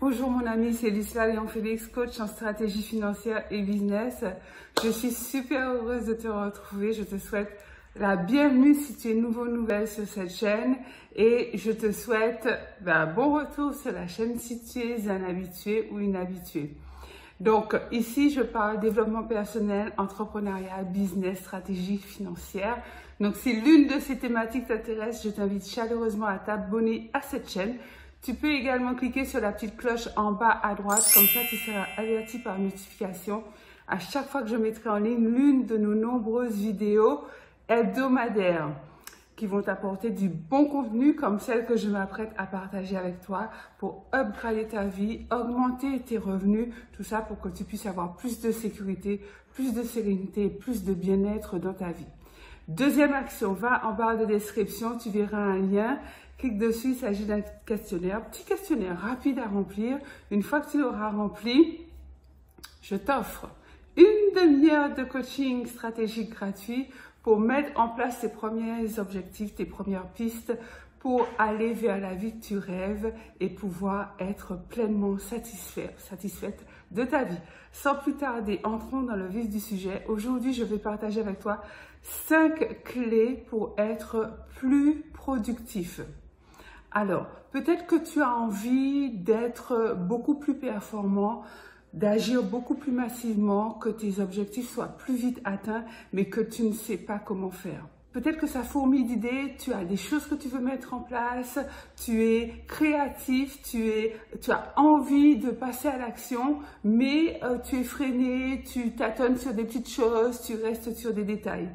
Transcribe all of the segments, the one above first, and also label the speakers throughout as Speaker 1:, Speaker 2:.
Speaker 1: Bonjour mon ami, c'est Lucila Léon-Félix, coach en stratégie financière et business. Je suis super heureuse de te retrouver. Je te souhaite la bienvenue si tu es nouvelle sur cette chaîne et je te souhaite bon retour sur la chaîne si tu es un habitué ou une habituée. Donc ici, je parle développement personnel, entrepreneuriat, business, stratégie financière. Donc si l'une de ces thématiques t'intéresse, je t'invite chaleureusement à t'abonner à cette chaîne. Tu peux également cliquer sur la petite cloche en bas à droite, comme ça tu seras averti par notification à chaque fois que je mettrai en ligne l'une de nos nombreuses vidéos hebdomadaires qui vont t'apporter du bon contenu comme celle que je m'apprête à partager avec toi pour upgrader ta vie, augmenter tes revenus, tout ça pour que tu puisses avoir plus de sécurité, plus de sérénité, plus de bien-être dans ta vie. Deuxième action, va en barre de description, tu verras un lien. Clique dessus, il s'agit d'un questionnaire, petit questionnaire rapide à remplir. Une fois que tu l'auras rempli, je t'offre une demi-heure de coaching stratégique gratuit pour mettre en place tes premiers objectifs, tes premières pistes pour aller vers la vie que tu rêves et pouvoir être pleinement satisfaite de ta vie. Sans plus tarder, entrons dans le vif du sujet. Aujourd'hui, je vais partager avec toi 5 clés pour être plus productif. Alors, peut-être que tu as envie d'être beaucoup plus performant, d'agir beaucoup plus massivement, que tes objectifs soient plus vite atteints, mais que tu ne sais pas comment faire. Peut-être que ça fourmille d'idées, tu as des choses que tu veux mettre en place, tu es créatif, tu as envie de passer à l'action, mais tu es freiné, tu tâtonnes sur des petites choses, tu restes sur des détails.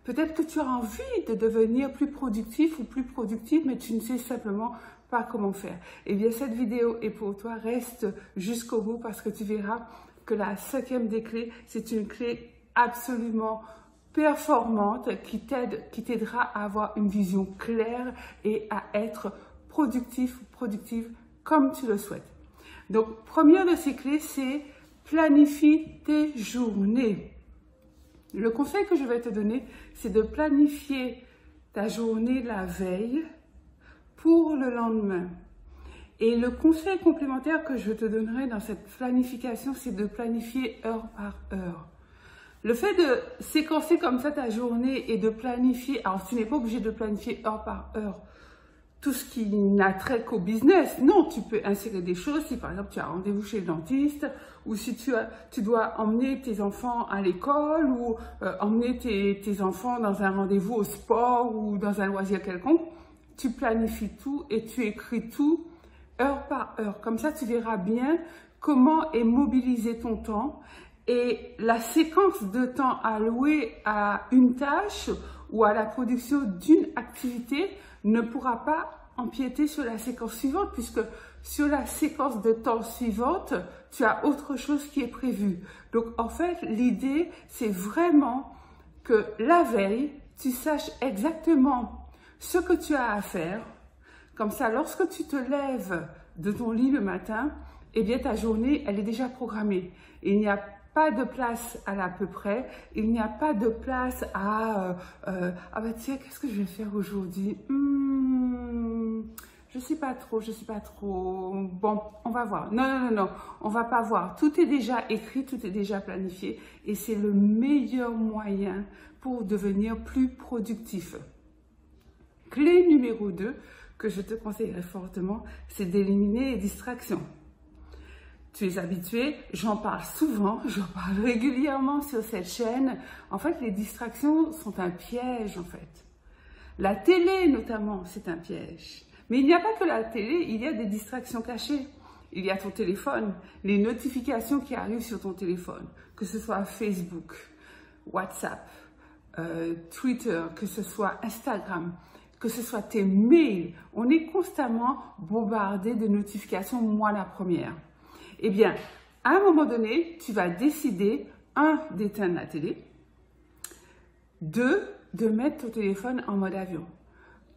Speaker 1: Peut-être que tu as envie de devenir plus productif ou plus productive, mais tu ne sais simplement pas comment faire. Eh bien, cette vidéo est pour toi. Reste jusqu'au bout parce que tu verras que la 5e des clés, c'est une clé absolument performante qui t'aidera à avoir une vision claire et à être productif ou productive comme tu le souhaites. Donc, première de ces clés, c'est planifie tes journées. Le conseil que je vais te donner, c'est de planifier ta journée la veille pour le lendemain. Et le conseil complémentaire que je te donnerai dans cette planification, c'est de planifier heure par heure. Le fait de séquencer comme ça ta journée et de planifier, alors tu n'es pas obligé de planifier heure par heure tout ce qui n'a trait qu'au business. Non, tu peux insérer des choses si par exemple tu as rendez-vous chez le dentiste ou si tu dois emmener tes enfants à l'école ou emmener tes enfants dans un rendez-vous au sport ou dans un loisir quelconque. Tu planifies tout et tu écris tout heure par heure. Comme ça, tu verras bien comment est mobilisé ton temps et la séquence de temps allouée à une tâche ou à la production d'une activité ne pourra pas empiéter sur la séquence suivante puisque sur la séquence de temps suivante, tu as autre chose qui est prévue. Donc, en fait, l'idée, c'est vraiment que la veille, tu saches exactement ce que tu as à faire. Comme ça, lorsque tu te lèves de ton lit le matin, eh bien, ta journée, elle est déjà programmée. Et il n'y a pas de place à l'à peu près, il n'y a pas de place à tiens, qu'est-ce que je vais faire aujourd'hui? Je sais pas trop. Bon, on va voir. Non, on va pas voir. Tout est déjà écrit, tout est déjà planifié et c'est le meilleur moyen pour devenir plus productif. Clé numéro 2 que je te conseillerais fortement, c'est d'éliminer les distractions. Tu es habitué, j'en parle souvent, j'en parle régulièrement sur cette chaîne. En fait, les distractions sont un piège, en fait. La télé, notamment, c'est un piège. Mais il n'y a pas que la télé, il y a des distractions cachées. Il y a ton téléphone, les notifications qui arrivent sur ton téléphone, que ce soit Facebook, WhatsApp, Twitter, que ce soit Instagram, que ce soit tes mails. On est constamment bombardé de notifications, moi la première. Eh bien, à un moment donné, tu vas décider, 1, d'éteindre la télé, 2, de mettre ton téléphone en mode avion.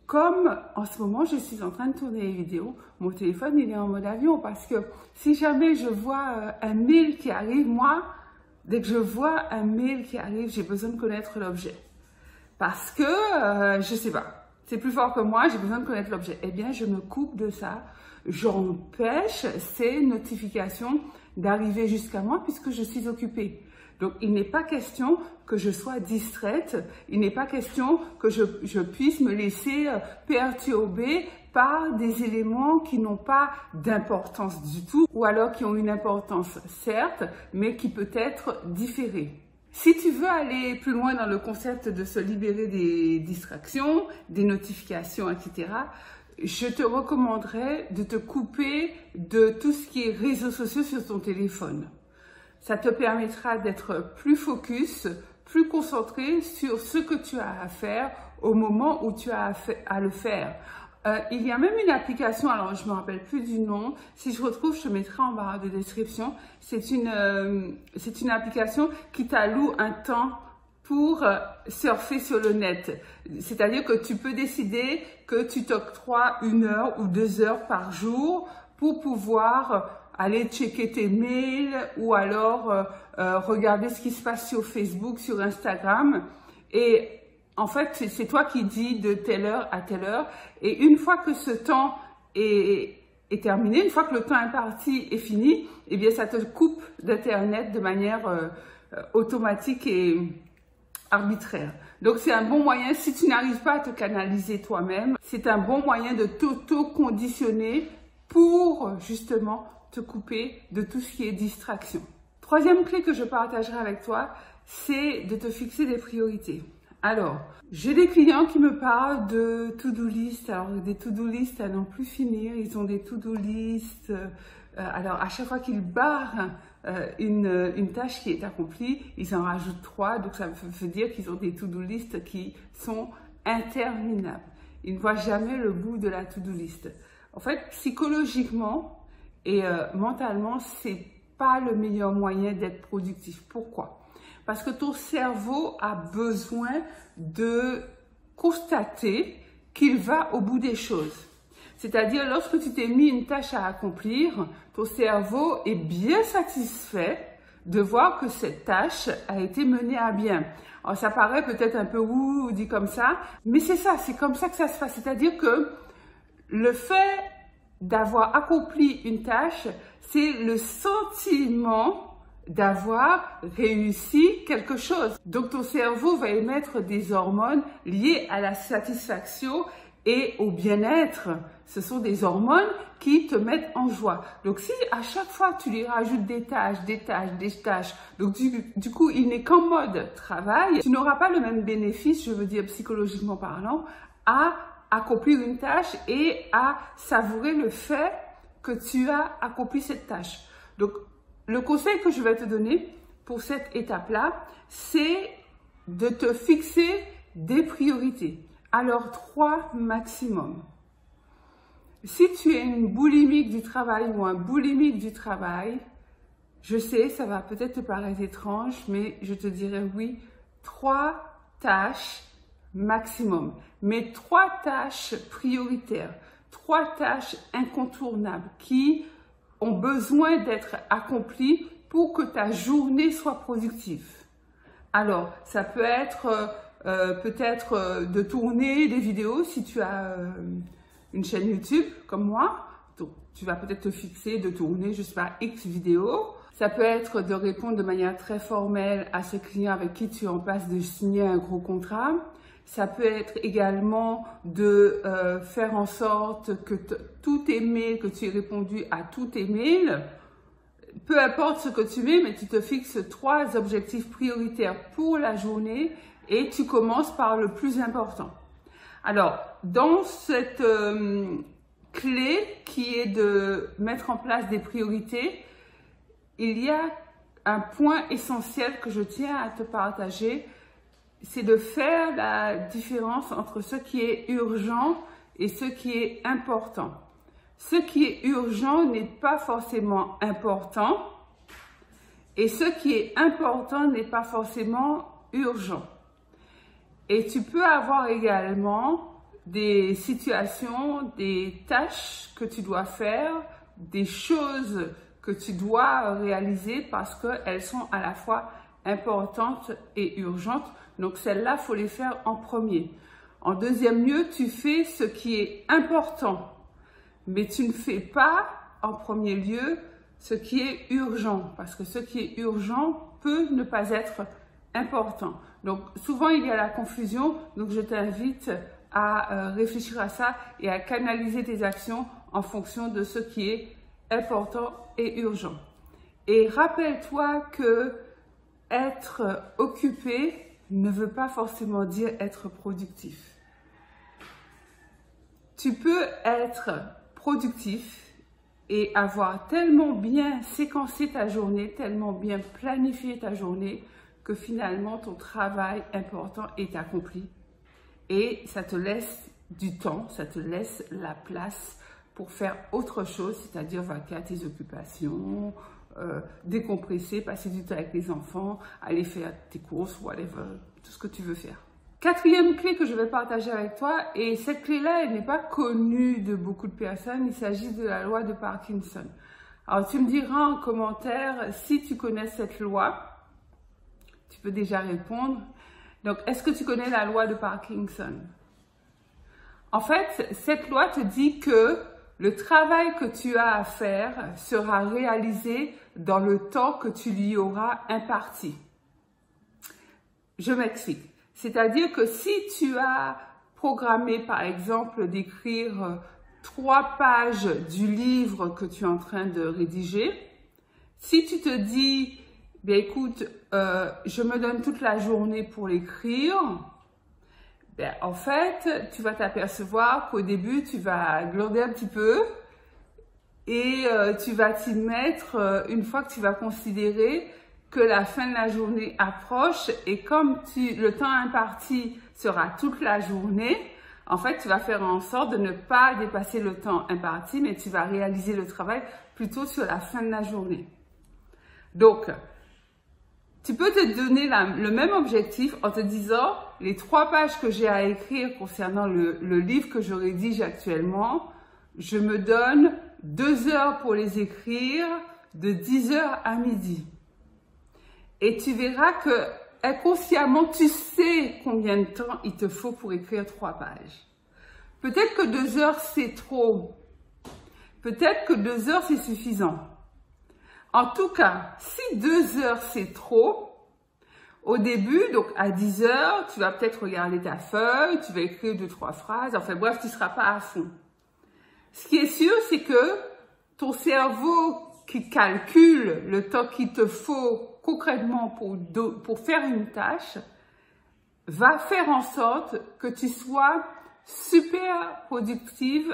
Speaker 1: Comme en ce moment, je suis en train de tourner les vidéos, mon téléphone, il est en mode avion parce que si jamais je vois un mail qui arrive, moi, dès que je vois un mail qui arrive, j'ai besoin de connaître l'objet. Parce que, je sais pas, c'est plus fort que moi, j'ai besoin de connaître l'objet. Eh bien, je me coupe de ça. j'empêche ces notifications d'arriver jusqu'à moi puisque je suis occupée. Donc, il n'est pas question que je sois distraite, il n'est pas question que je puisse me laisser perturber par des éléments qui n'ont pas d'importance du tout, ou alors qui ont une importance certes, mais qui peut être différée. Si tu veux aller plus loin dans le concept de se libérer des distractions, des notifications, etc., je te recommanderais de te couper de tout ce qui est réseaux sociaux sur ton téléphone. Ça te permettra d'être plus focus, plus concentré sur ce que tu as à faire au moment où tu as à le faire. Il y a même une application, alors je ne me rappelle plus du nom, si je retrouve, je te mettrai en barre de description. C'est une application qui t'alloue un temps pour surfer sur le net. C'est-à-dire que tu peux décider que tu t'octroies 1 heure ou 2 heures par jour pour pouvoir aller checker tes mails ou alors regarder ce qui se passe sur Facebook, sur Instagram. Et en fait, c'est toi qui dis de telle heure à telle heure. Et une fois que ce temps est terminé, une fois que le temps imparti est fini, eh bien, ça te coupe d'Internet de manière automatique et arbitraire. Donc, c'est un bon moyen, si tu n'arrives pas à te canaliser toi-même, c'est un bon moyen de t'auto-conditionner pour justement te couper de tout ce qui est distraction. Troisième clé que je partagerai avec toi, c'est de te fixer des priorités. Alors, j'ai des clients qui me parlent de to-do list. Alors, des to-do list à n'en plus finir. Ils ont des to-do list. Alors, à chaque fois qu'ils barrent une tâche qui est accomplie, ils en rajoutent 3. Donc, ça veut dire qu'ils ont des to-do list qui sont interminables. Ils ne voient jamais le bout de la to-do list. En fait, psychologiquement et mentalement, c'est pas le meilleur moyen d'être productif. Pourquoi ? Parce que ton cerveau a besoin de constater qu'il va au bout des choses. C'est-à-dire, lorsque tu t'es mis une tâche à accomplir, ton cerveau est bien satisfait de voir que cette tâche a été menée à bien. Alors, ça paraît peut-être un peu dit comme ça, mais c'est ça, c'est comme ça que ça se passe. C'est-à-dire que le fait d'avoir accompli une tâche, c'est le sentiment d'avoir réussi quelque chose. Donc, ton cerveau va émettre des hormones liées à la satisfaction et au bien-être. Ce sont des hormones qui te mettent en joie. Donc, si à chaque fois, tu lui rajoutes des tâches, donc du coup, il n'est qu'en mode travail, tu n'auras pas le même bénéfice, je veux dire psychologiquement parlant, à accomplir une tâche et à savourer le fait que tu as accompli cette tâche. Donc, le conseil que je vais te donner pour cette étape-là, c'est de te fixer des priorités. Alors, 3 maximum. Si tu es une boulimique du travail ou un boulimique du travail, je sais, ça va peut-être te paraître étrange, mais je te dirais oui, 3 tâches maximum. Mais 3 tâches prioritaires, 3 tâches incontournables qui ont besoin d'être accomplies pour que ta journée soit productive. Alors, ça peut être peut-être de tourner des vidéos si tu as une chaîne YouTube comme moi. Donc, tu vas peut-être te fixer de tourner, je sais pas, X vidéos. Ça peut être de répondre de manière très formelle à ce client avec qui tu es en passe de signer un gros contrat. Ça peut être également de faire en sorte que tous tes mails, que tu aies répondu à tous tes mails, peu importe ce que tu mets, mais tu te fixes 3 objectifs prioritaires pour la journée et tu commences par le plus important. Alors, dans cette clé qui est de mettre en place des priorités, il y a un point essentiel que je tiens à te partager, c'est de faire la différence entre ce qui est urgent et ce qui est important. Ce qui est urgent n'est pas forcément important et ce qui est important n'est pas forcément urgent. Et tu peux avoir également des situations, des tâches que tu dois faire, des choses que tu dois réaliser parce qu'elles sont à la fois importantes et urgentes. Donc, celles-là, il faut les faire en premier. En deuxième lieu, tu fais ce qui est important. mais tu ne fais pas en premier lieu ce qui est urgent, parce que ce qui est urgent peut ne pas être important. Donc souvent il y a la confusion, donc je t'invite à réfléchir à ça et à canaliser tes actions en fonction de ce qui est important et urgent. Et rappelle-toi que être occupé ne veut pas forcément dire être productif. Tu peux être productif et avoir tellement bien séquencé ta journée, tellement bien planifié ta journée, que finalement ton travail important est accompli. Et ça te laisse du temps, ça te laisse la place pour faire autre chose, c'est-à-dire vaquer à tes occupations, décompresser, passer du temps avec les enfants, aller faire tes courses, whatever, tout ce que tu veux faire. Quatrième clé que je vais partager avec toi, et cette clé-là, elle n'est pas connue de beaucoup de personnes, il s'agit de la loi de Parkinson. Alors tu me diras en commentaire si tu connais cette loi, tu peux déjà répondre. Donc, est-ce que tu connais la loi de Parkinson? En fait, cette loi te dit que le travail que tu as à faire sera réalisé dans le temps que tu lui auras imparti. Je m'explique. C'est-à-dire que si tu as programmé, par exemple, d'écrire 3 pages du livre que tu es en train de rédiger, si tu te dis, bien écoute, je me donne toute la journée pour l'écrire, ben, en fait, tu vas t'apercevoir qu'au début, tu vas glander un petit peu et tu vas t'y mettre une fois que tu vas considérer que la fin de la journée approche et comme le temps imparti sera toute la journée, en fait, tu vas faire en sorte de ne pas dépasser le temps imparti, mais tu vas réaliser le travail plutôt sur la fin de la journée. Donc, tu peux te donner le même objectif en te disant les 3 pages que j'ai à écrire concernant le livre que je rédige actuellement, je me donne 2 heures pour les écrire de 10 heures à midi. Et tu verras que inconsciemment, tu sais combien de temps il te faut pour écrire 3 pages. Peut-être que 2 heures, c'est trop. Peut-être que 2 heures, c'est suffisant. En tout cas, si 2 heures, c'est trop, au début, donc à 10 heures, tu vas peut-être regarder ta feuille, tu vas écrire 2-3 phrases, enfin bref, tu ne seras pas à fond. Ce qui est sûr, c'est que ton cerveau qui calcule le temps qu'il te faut concrètement pour faire une tâche, va faire en sorte que tu sois super productive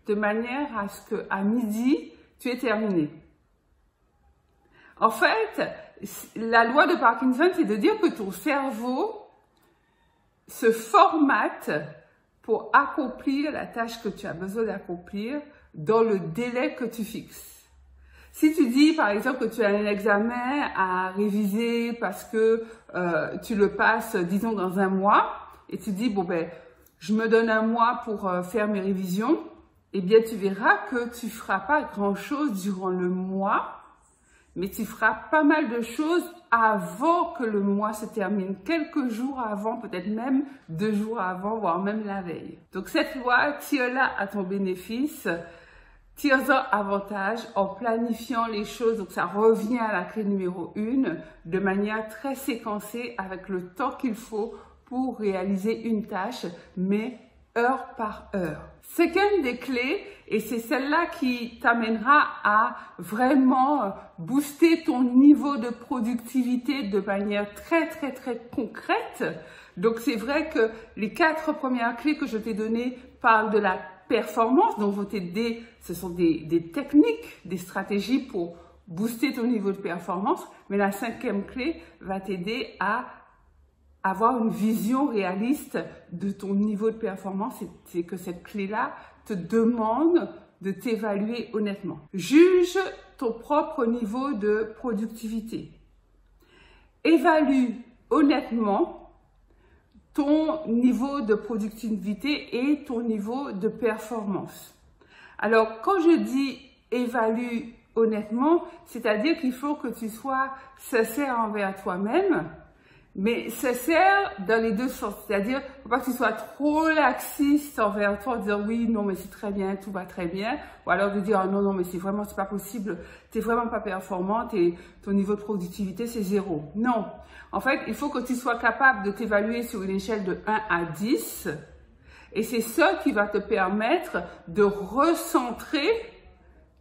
Speaker 1: de manière à ce qu'à midi, tu aies terminé. En fait, la loi de Parkinson, c'est de dire que ton cerveau se formate pour accomplir la tâche que tu as besoin d'accomplir dans le délai que tu fixes. Si tu dis, par exemple, que tu as un examen à réviser parce que tu le passes, disons, dans un mois, et tu dis, bon, ben, je me donne un mois pour faire mes révisions, eh bien, tu verras que tu ne feras pas grand-chose durant le mois, mais tu feras pas mal de choses avant que le mois se termine, quelques jours avant, peut-être même 2 jours avant, voire même la veille. Donc, cette loi, tire-la à ton bénéfice. Tire-en avantage en planifiant les choses, donc ça revient à la clé numéro 1, de manière très séquencée avec le temps qu'il faut pour réaliser une tâche, mais heure par heure. Cinquième des clés, et c'est celle-là qui t'amènera à vraiment booster ton niveau de productivité de manière très concrète. Donc c'est vrai que les 4 premières clés que je t'ai données parlent de la performance, donc vont t'aider, ce sont des techniques, des stratégies pour booster ton niveau de performance, mais la 5e clé va t'aider à avoir une vision réaliste de ton niveau de performance, c'est que cette clé-là te demande de t'évaluer honnêtement. Juge ton propre niveau de productivité. Évalue honnêtement ton niveau de productivité et ton niveau de performance. Alors, quand je dis évalue honnêtement, c'est-à-dire qu'il faut que tu sois sincère envers toi-même, Mais ça sert dans les deux sens. C'est-à-dire, faut pas que tu sois trop laxiste envers toi, en disant oui, non, mais c'est très bien, tout va très bien. Ou alors de dire, oh, non, non, mais c'est pas possible, t'es vraiment pas performante et ton niveau de productivité, c'est 0. Non. En fait, il faut que tu sois capable de t'évaluer sur une échelle de 1 à 10. Et c'est ça qui va te permettre de recentrer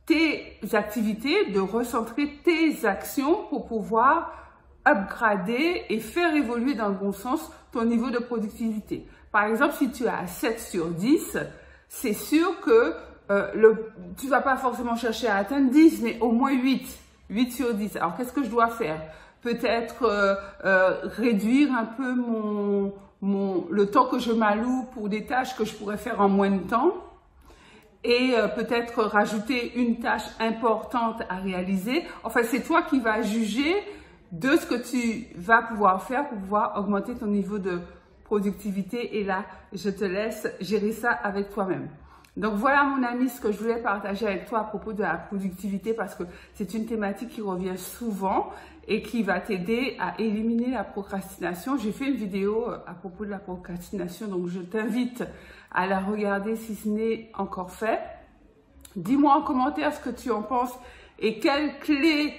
Speaker 1: tes activités, de recentrer tes actions pour pouvoir upgrader et faire évoluer dans le bon sens ton niveau de productivité. Par exemple, si tu as 7 sur 10, c'est sûr que tu vas pas forcément chercher à atteindre 10, mais au moins 8 sur 10. Alors, qu'est-ce que je dois faire? Peut-être réduire un peu le temps que je m'alloue pour des tâches que je pourrais faire en moins de temps. Et peut-être rajouter une tâche importante à réaliser. Enfin, c'est toi qui vas juger de ce que tu vas pouvoir faire pour pouvoir augmenter ton niveau de productivité. Et là, je te laisse gérer ça avec toi-même. Donc voilà mon ami, ce que je voulais partager avec toi à propos de la productivité parce que c'est une thématique qui revient souvent et qui va t'aider à éliminer la procrastination. J'ai fait une vidéo à propos de la procrastination, donc je t'invite à la regarder si ce n'est encore fait. Dis-moi en commentaire ce que tu en penses et quelle clé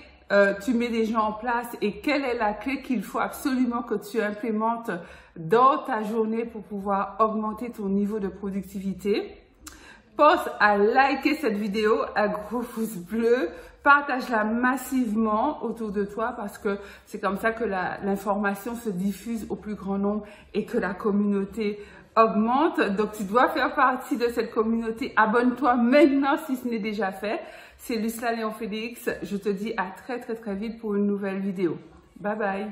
Speaker 1: tu mets déjà en place et quelle est la clé qu'il faut absolument que tu implémentes dans ta journée pour pouvoir augmenter ton niveau de productivité. Pense à liker cette vidéo, un gros pouce bleu, partage-la massivement autour de toi parce que c'est comme ça que l'information se diffuse au plus grand nombre et que la communauté augmente. Donc, tu dois faire partie de cette communauté. Abonne-toi maintenant si ce n'est déjà fait. C'est Lucila Léon Félix. Je te dis à très vite pour une nouvelle vidéo. Bye bye.